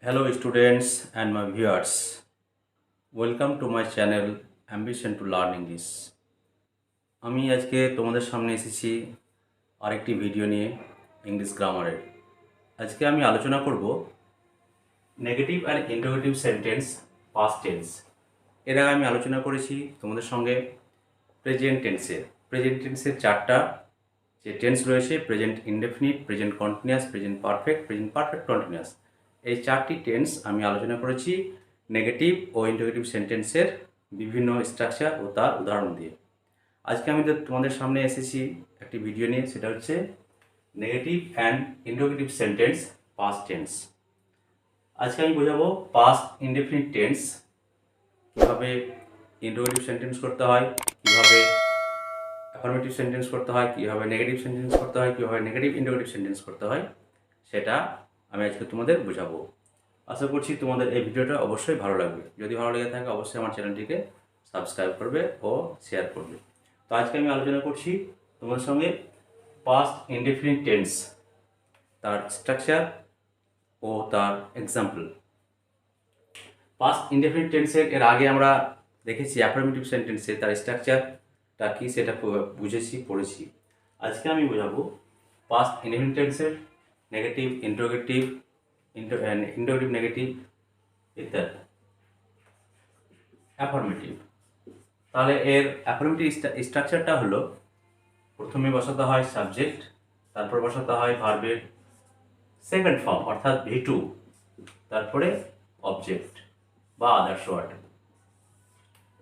Hello, students and my viewers. Welcome to my channel Ambition to Learn English. আমি আজকে তোমাদের সামনে এসেছি আরেকটি ভিডিও নিয়ে ইংলিশ গ্রামারের। আজকে আমি আলোচনা করব negative and interrogative sentence past tense. এর আগে আমি আলোচনা করেছি তোমাদের সঙ্গে প্রেজেন্ট টেন্সের চারটা যে টেন্স রয়েছে: present indefinite, present continuous, present perfect continuous. এই চারটি টেন্স আমি আলোচনা করেছি নেগেটিভ ও ইন্টারোগেটিভ সেন্টেন্সের বিভিন্ন স্ট্রাকচার ও তার উদাহরণ দিয়ে। আজকে আমি তোমাদের সামনে এসেছি একটি ভিডিও নিয়ে, সেটা হচ্ছে negative and interrogative sentence past tense. আজকে আমি বোঝাবো পাস্ট ইনডেফিনিট টেন্স কীভাবে ইন্টারোগেটিভ সেন্টেন্স করতে হয়, কীভাবে অ্যাফার্মেটিভ সেন্টেন্স করতে হয়, কীভাবে নেগেটিভ সেন্টেন্স করতে হয়, কীভাবে নেগেটিভ ইন্টারোগেটিভ সেন্টেন্স করতে হয়, সেটা আমি আজকে তোমাদের বোঝাবো। আশা করছি তোমাদের এই ভিডিওটা অবশ্যই ভালো লাগবে। যদি ভালো লেগে থাকে অবশ্যই আমার চ্যানেলটিকে সাবস্ক্রাইব করবে ও শেয়ার করবে। তো আজকে আমি আলোচনা করছি তোমাদের সঙ্গে পাস্ট ইনডেফিনিট টেন্স, তার স্ট্রাকচার ও তার এক্সাম্পল। পাস্ট ইনডেফিনিট টেন্সের এর আগে আমরা দেখেছি অ্যাফার্মেটিভ সেন্টেন্সে তার স্ট্রাকচারটা কী সেটা বুঝেছি, পড়েছি। আজকে আমি বোঝাবো পাস্ট ইনডেফিনিট টেন্সের নেগেটিভ, ইন্টারোগেটিভ, নেগেটিভ ইত্যাদি। অ্যাফার্মেটিভ, তাহলে এর অ্যাফার্মেটিভ স্ট্রাকচারটা হলো প্রথমে বসাতে হয় সাবজেক্ট, তারপর বসাতে হয় ভার্বের সেকেন্ড ফর্ম অর্থাৎ V2, তারপরে অবজেক্ট বা আদার্স ওয়ার্ড।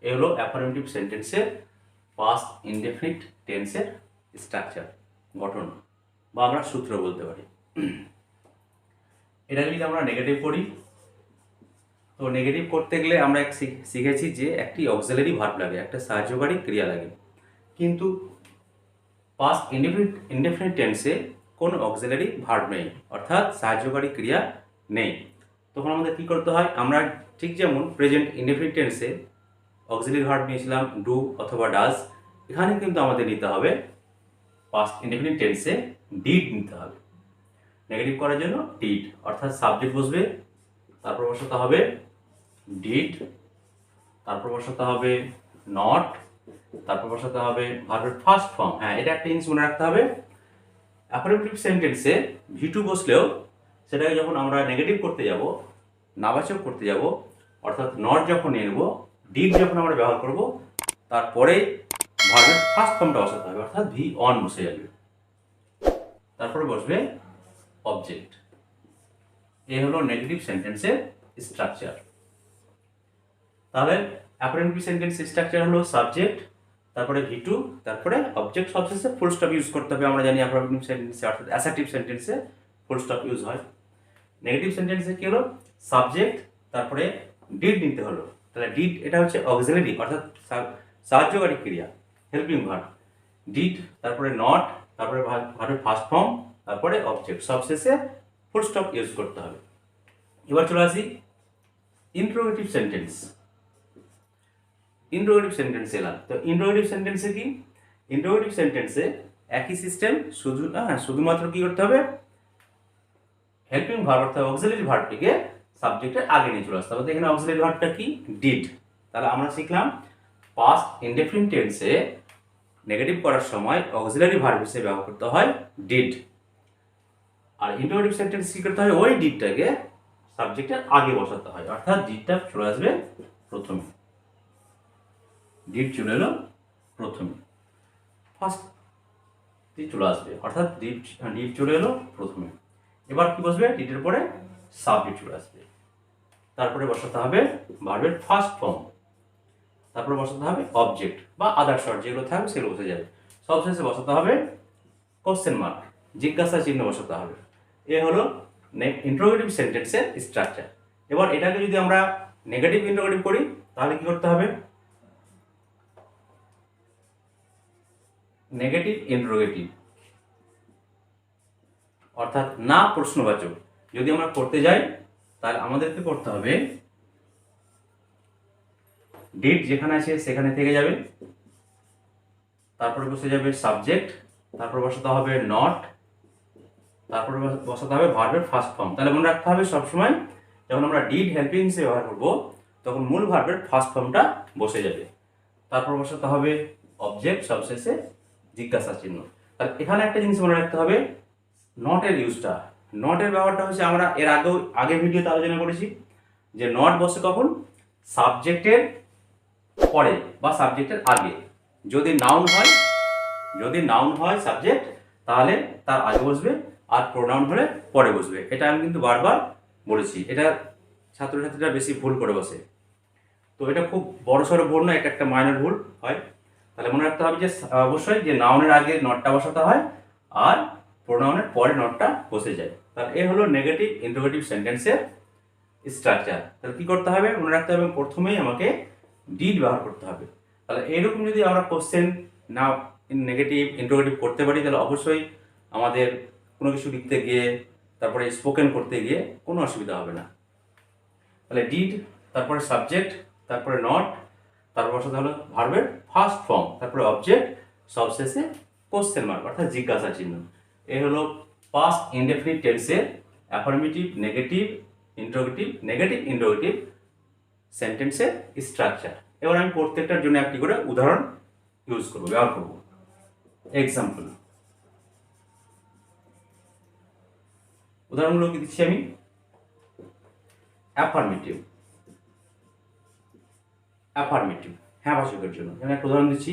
এ হলো অ্যাফার্মেটিভ সেন্টেন্সের পাস্ট ইনডেফিনিট টেন্সের স্ট্রাকচার, গঠন বা আমরা সূত্র বলতে পারি। এটা যদি আমরা নেগেটিভ করি, তো নেগেটিভ করতে গেলে আমরা শিখেছি যে একটি অক্সিলারি ভার্ব লাগে, একটা সাহায্যকারী ক্রিয়া লাগে। কিন্তু পাস্ট ইনডেফিনিট টেন্সে কোনো অক্সিলারি ভার্ব নেই, অর্থাৎ সাহায্যকারী ক্রিয়া নেই। তখন আমাদের কী করতে হয়? আমরা ঠিক যেমন প্রেজেন্ট ইনডেফিনিট টেন্সে অক্সিলারি ভার্ব নিয়েছিলাম ডু অথবা ডাজ, এখানে কিন্তু আমাদের নিতে হবে পাস্ট ইনডেফিনিট টেন্সে ডিড নিতে হবে। নেগেটিভ করার জন্য ডিড, অর্থাৎ সাবজেক্ট বসবে, তারপর বসাতে হবে ডিড, তারপর বসাতে হবে নট, তারপর বসাতে হবে ভার্বের ফার্স্ট ফর্ম। হ্যাঁ, এটা একটা জিনিস মনে রাখতে হবে, অ্যাফার্মেটিভ সেন্টেন্সে V2 বসলেও সেটাকে যখন আমরা নেগেটিভ করতে যাব, নাবাচক করতে যাব, অর্থাৎ নট যখন নিয়ে নেব, ডিড যখন আমরা ব্যবহার করব, তারপরে ভার্বের ফার্স্ট ফর্মটা বসাতে হবে, অর্থাৎ V1 বসে যাবে, তারপরে বসবে অবজেক্ট। এই হলো নেগেটিভ সেন্টেন্সের স্ট্রাকচার। তাহলে অ্যাফার্মেটিভ সেন্টেন্সের স্ট্রাকচার হলো সাবজেক্ট, তারপরে V2, তারপরে অবজেক্ট, সবশেষে ফুল স্টপ ইউজ করতে হবে। আমরা জানি অ্যাফার্মেটিভ সেন্টেন্সে অর্থাৎ অ্যাসার্টিভ সেন্টেন্সে ফুল স্টপ ইউজ হয়। নেগেটিভ সেন্টেন্সে কি হলো? সাবজেক্ট, তারপরে ডিড নিতে হলো। তাহলে ডিড এটা হচ্ছে অক্সিলারি অর্থাৎ সাহায্যকারী ক্রিয়া, হেল্পিং ভার্ব। ডিড, তারপরে নট, তারপরে ভার্বের ফার্স্ট ফর্ম, তারপরে অবজেক্ট, সবশেষে ফুল স্টপ ইউজ করতে হবে। এবার চলে আসি ইন্টারোগেটিভ সেন্টেন্স। ইন্টারোগেটিভ সেন্টেন্স এলাম। তো ইন্টারোগেটিভ সেন্টেন্সে কি? ইন্টারোগেটিভ সেন্টেন্সে একই সিস্টেম, শুধুমাত্র কি করতে হবে? হেল্পিং ভার্ব অর্থাৎ অক্সিলারি ভার্বটিকে সাবজেক্টের আগে নিয়ে চলে আসতে হবে। তো এখানে অক্সিলারি ভার্বটা কি? ডিড। তাহলে আমরা শিখলাম পাস্ট ইনডেফিনিট টেন্সে নেগেটিভ করার সময় অক্সিলারি ভার্ব হিসেবে ব্যবহার করতে হয় ডিড। আর ইন্টারোগেটিভ সেন্টেন্স কি করতে হয়? ওই ডিডটাকে সাবজেক্টের আগে বসাতে হয়, অর্থাৎ ডিডটা চলে আসবে প্রথমে। ডিড চলে এলো প্রথমে, ফার্স্ট চলে আসবে, অর্থাৎ ডিড চলে এলো প্রথমে। এবার কি বসবে? ডিডের পরে সাবজেক্ট চলে আসবে, তারপরে বসাতে হবে ভার্বের ফার্স্ট ফর্ম, তারপরে বসাতে হবে অবজেক্ট বা আদার্স ওয়ার্ড, যেগুলো থাকবে সেগুলো বসে যাবে। সবশেষে বসাতে হবে কোশ্চেন মার্ক, জিজ্ঞাসা চিহ্ন বসাতে হবে। এ হলো ইন্টারোগেটিভ সেন্টেন্সের স্ট্রাকচার। এবার এটাকে যদি আমরা নেগেটিভ ইন্টারোগেটিভ করি, তাহলে কি করতে হবে? নেগেটিভ ইন্টারোগেটিভ অর্থাৎ না প্রশ্নবাচক যদি আমরা করতে যাই, তাহলে আমাদেরকে করতে হবে ডিড যেখানে আছে সেখানে থেকে যাবে, তারপরে বসে যাবে সাবজেক্ট, তারপর বসাতে হবে নট, তারপরে বসাতে হবে ভার্বের ফার্স্ট ফর্ম। তাহলে মনে রাখতে হবে সবসময় যখন আমরা ডিড হেল্পিং হিসেবে ব্যবহার করবো তখন মূল ভার্বের ফার্স্ট ফর্মটা বসে যাবে, তারপর বসাতে হবে অবজেক্ট, সবশেষে জিজ্ঞাসা চিহ্ন। তাহলে এখানে একটা জিনিস মনে রাখতে হবে, নটের ইউজটা, নটের ব্যবহারটা হচ্ছে আমরা এর আগের ভিডিওতে আলোচনা করেছি যে নট বসে কখন, সাবজেক্টের পরে বা সাবজেক্টের আগে। যদি নাউন হয় সাবজেক্ট তাহলে তার আগে বসবে, আর প্রোনাউন হলে পরে বসবে। এটা আমি কিন্তু বারবার বলেছি, এটা ছাত্রছাত্রীরা বেশি ভুল করে বসে। তো এটা খুব বড়সড় ভুল না, এটা একটা মাইনর ভুল হয়। তাহলে মনে রাখতে হবে যে অবশ্যই যে নাউনের আগে নটটা বসাতে হয় আর প্রোনাউনের পরে নটটা বসে যায়। তাহলে এ হলো নেগেটিভ ইন্টারোগেটিভ সেন্টেন্সের স্ট্রাকচার। তাহলে কি করতে হবে, মনে রাখতে হবে প্রথমেই আমাকে ডিড ব্যবহার করতে হবে। তাহলে এইরকম যদি আমরা কোশ্চেন না নেগেটিভ ইন্টারোগেটিভ করতে পারি তাহলে অবশ্যই আমাদের কোনো কিছু লিখতে গিয়ে তারপরে স্পোকেন করতে গিয়ে কোনো অসুবিধা হবে না। তাহলে ডিড, তারপরে সাবজেক্ট, তারপরে নট, তারপর সাথে হলো ভার্বের ফার্স্ট ফর্ম, তারপরে অবজেক্ট, সবশেষে কোশ্চেন মার্ক অর্থাৎ জিজ্ঞাসা চিহ্ন। এই হলো পাস্ট ইনডেফিনিট টেন্সের অ্যাফার্মেটিভ, নেগেটিভ ইন্টারোগেটিভ সেন্টেন্সের স্ট্রাকচার। এবার আমি প্রত্যেকটার জন্য একটি করে উদাহরণ ব্যবহার করব। এক্সাম্পল, উদাহরণগুলো কি দিচ্ছি আমি, অ্যাফার্মেটিভ হ্যাঁ বাচকের জন্য আমি একটা উদাহরণ দিচ্ছি,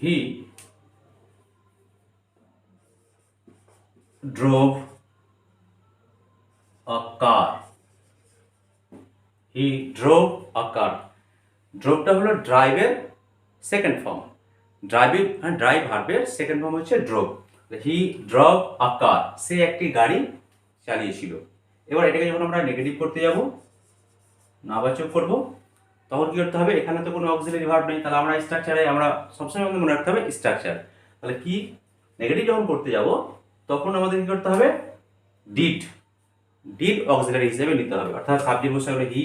হি drove a car. ড্রোভটা হলো ড্রাইভের সেকেন্ড ফর্ম, ড্রাইভ ভার্বের সেকেন্ড ফর্ম হচ্ছে ড্রোভ। হি ড্রভ আ কার, সে একটি গাড়ি চালিয়েছিল। এবার এটাকে যখন আমরা নেগেটিভ করতে যাব, নাবাচক করব, তখন কি করতে হবে, এখানে তো কোনো অক্সিলারি ভার্ব নেই, তাহলে আমরা স্ট্রাকচারে আমরা সবসময় আমাদের মনে রাখতে হবে স্ট্রাকচার। তাহলে কি নেগেটিভ যখন করতে যাব তখন আমাদের কি করতে হবে, ডিড অক্সিলারি হিসেবে নিতে হবে, অর্থাৎ সাবজেক্ট বসাতে হবে হি,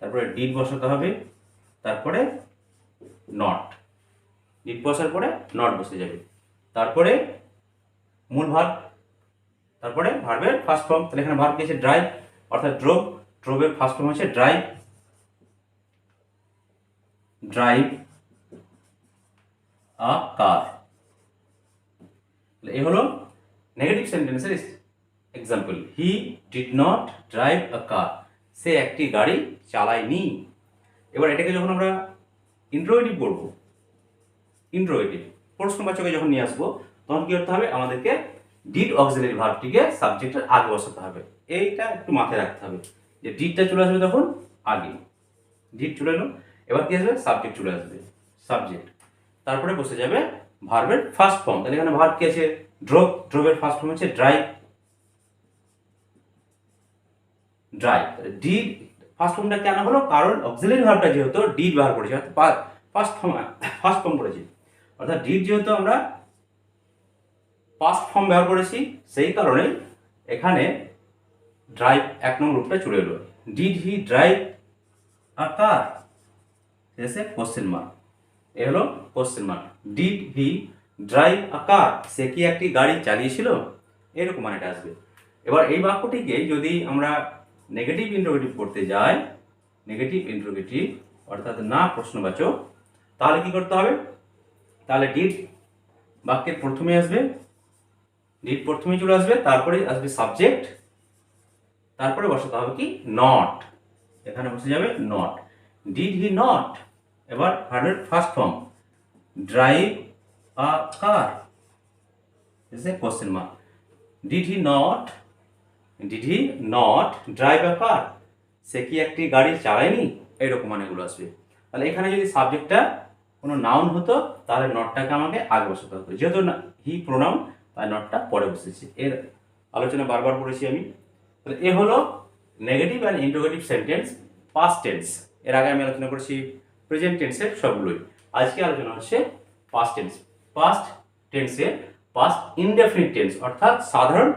তারপরে ডিড বসাতে হবে, তারপরে নট, ডিড বসার পরে নট বসে যাবে, তারপরে মূল ভার্ব, তারপরে ভার্বের ফার্স্ট ফর্ম। তাহলে এখানে ভার্ব কি আছে, ড্রাইভ, অর্থাৎ ড্রোভের ফার্স্ট ফর্ম হচ্ছে ড্রাইভ আ কার। এই হলো নেগেটিভ সেন্টেন্সের example, he did not drive a car, সে একটি গাড়ি চালায়নি। এবার এটাকে যখন আমরা ইন্টারোগেটিভ করব, প্রশ্নবাচকে যখন নিয়ে আসবো তখন কি করতে হবে, আমাদেরকে ডিড অক্সিলারি ভার্বটিকে সাবজেক্টের আগে বসাতে হবে। এইটা একটু মাথায় রাখতে হবে যে ডিডটা চলে আসবে তখন আগে, ডিড চলে এলো, এবার কি আসবে, সাবজেক্ট চলে আসবে, সাবজেক্ট, তারপরে বসে যাবে ভার্বের ফার্স্ট ফর্ম। তাহলে এখানে ভার্ব কি আছে, ড্রোভের ফার্স্ট ফর্ম হচ্ছে ড্রাইভ, ডিড ফার্স্ট ফর্মটা কেন হলো, কারণ অক্সিলারি ভার্বটা যেহেতু ডিড ব্যবহার করেছি, অর্থাৎ ফার্স্ট ফর্ম করেছি, অর্থাৎ ডিড যেহেতু আমরা ফার্স্ট ফর্ম ব্যবহার করেছি সেই কারণে এখানে ড্রাইভ এক নম্বর রূপটা চলে এলো। ডিড হি ড্রাইভ আ কার, এসে কোশ্চেন মার্ক, এ হলো question mark, did he drive a car, সে কি একটি গাড়ি চালিয়েছিল, এরকম মানেটা আসবে। এবার এই বাক্যটিকে যদি আমরা নেগেটিভ ইন্টারোগেটিভ করতে যাই, অর্থাৎ না প্রশ্নবাচক, তাহলে কি করতে হবে, তাহলে ডিড বাক্যের প্রথমে আসবে, ডিড প্রথমে চলে আসবে, তারপরে আসবে সাবজেক্ট, তারপরে বসাতে হবে কি নট, এখানে বসে যাবে নট, ডিড হি নট, এবার ভার্বের first form drive a car, is a question mark, did he not drive a car, সে কি একটি গাড়ি চালায়নি, এইরকম মানেগুলো আসবে। তাহলে এখানে যদি সাবজেক্টটা কোনো নাউন হতো তাহলে নটটাকে আমাকে আগে বসাতে হতো, যেহেতু হি প্রোনাউন তাই নটটা পরে বসেছি, এর আলোচনা বারবার করেছি আমি। তাহলে এ হলো negative and interrogative sentence past tense. এর আগে আমি আলোচনা করেছি প্রেজেন্ট টেন্সের সবগুলোই, আজকে আলোচনা হচ্ছে পাস্ট টেন্সের পাস্ট ইনডেফিনিট টেন্স, অর্থাৎ সাধারণ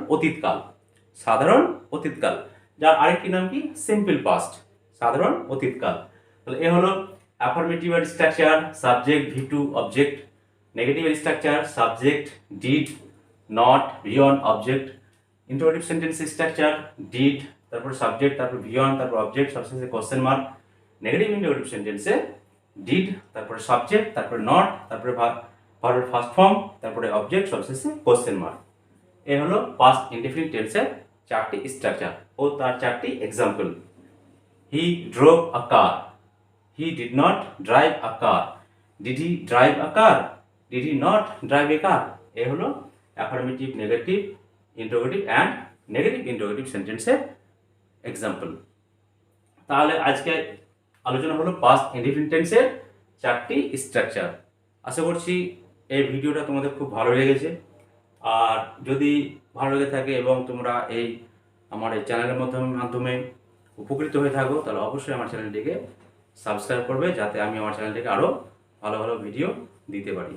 অতীতকাল, যার আরেকটি নাম কি সিম্পল পাস্ট, সাধারণ অতীতকাল। তাহলে এ হলো affirmative structure, subject V2 object, negative structure subject did not ভিয়ন object, interrogative sentence structure, did, তারপর সাবজেক্ট, তারপর ভিয়ন, তারপর অবজেক্ট, সবশেষে কোশ্চেন মার্ক। নেগেটিভ ইন্টারোগেটিভ সেন্টেন্সে ডিড, তারপরে সাবজেক্ট, তারপরে নট, তারপরে ভার্বের ফার্স্ট ফর্ম, তারপরে অবজেক্ট, সবশেষে কোশ্চেন মার্ক। এ হলো পাস্ট ইনডেফিনিট টেন্সের 4টি স্ট্রাকচার ও তার 4টি example. He drove a car, he did not drive a car, did he drive a car, did he not drive a car. এ হলো affirmative, negative, interrogative and negative interrogative সেন্টেন্সের example. তাহলে আজকে আলোচনা হলো পাস্ট ইনডেফিনিট টেন্সের 4টি structure. আশা করছি এই ভিডিওটা তোমাদের খুব ভালো লেগেছে। আর যদি ভালো লেগে থাকে এবং তোমরা আমার এই চ্যানেলের মাধ্যমে উপকৃত হয়ে থাকো, তাহলে অবশ্যই আমার চ্যানেলটিকে সাবস্ক্রাইব করবে, যাতে আমি আমার চ্যানেলটিকে আরও ভালো ভালো ভিডিও দিতে পারি।